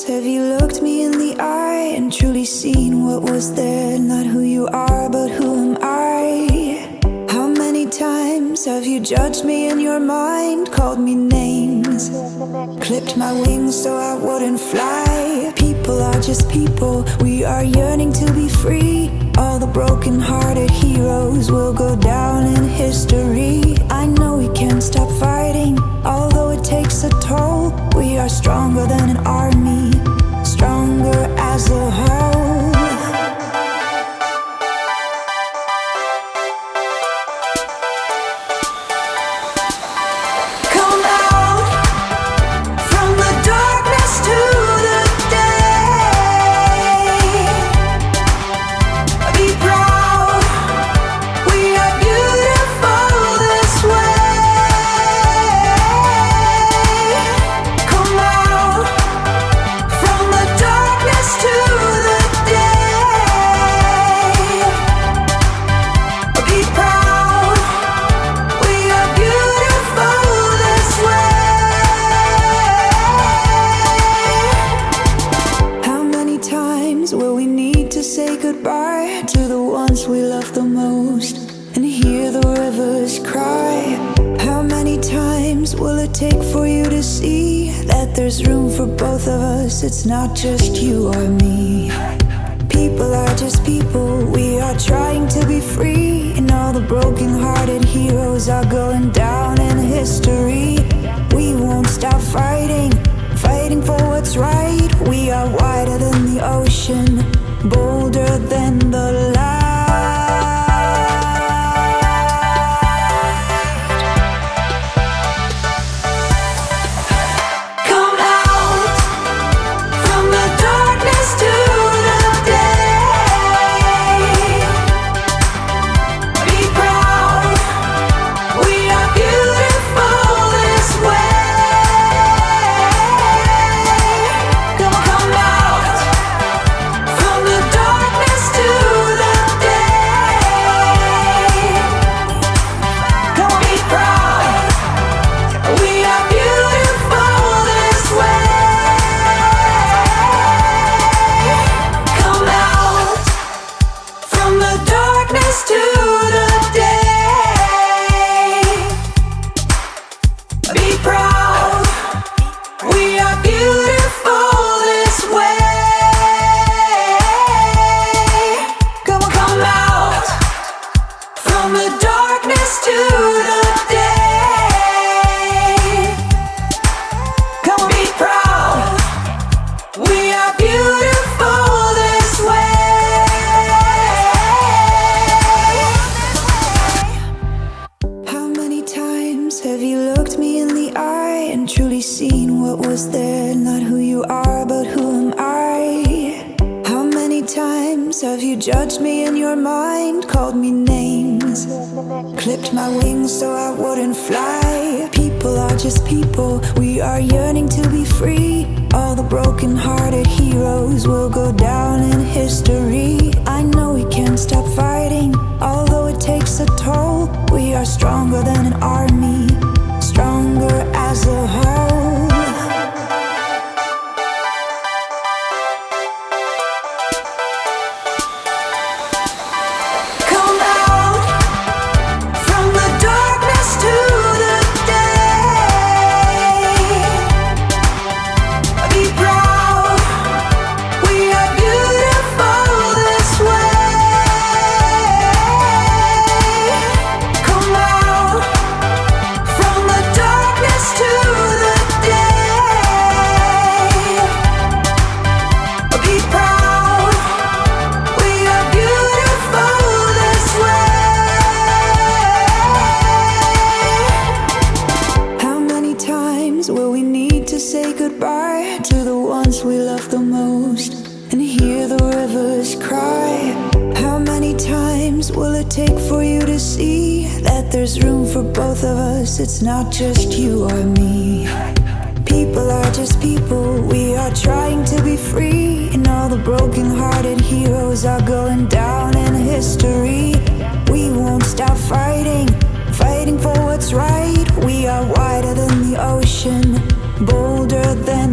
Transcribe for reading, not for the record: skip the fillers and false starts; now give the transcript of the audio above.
have you looked me in the eye and truly seen what was there? Not who you are, but who am I? How many times have you judged me in your mind, called me names, clipped my wings so I wouldn't fly? People are just people, we are yearning to be free. All the broken-hearted heroes will go down in history. I know we can't stop fighting, although it takes a toll. We are stronger than an army, stronger as a whole. Will we need to say goodbye to the ones we love the most and hear the rivers cry? How many times will it take for you to see that there's room for both of us? It's not just you or me. People are just people, we are trying to be free. And all the broken-hearted heroes are going down in history. We won't stop fighting, fighting for what's right. We are wider than the ocean, bolder than the light. Come out from the darkness to the day. Be proud, we are beautiful this way. Have you looked me in the eye and truly seen what was there? Not who you are, but who am I? How many times have you judged me in your mind, called me names, clipped my wings so I wouldn't fly? People are just people, we are yearning to be free. All the broken-hearted heroes will go down in history. I know we can't stop fighting, although it takes a toll. We are stronger than an army, stronger as a whole. Will we need to say goodbye to the ones we love the most and hear the rivers cry? How many times will it take for you to see that there's room for both of us? It's not just you or me. People are just people, we are trying to be free. And all the broken-hearted heroes are going down in history. We won't stop fighting, fighting for what's right. We are wider than the ocean, bolder than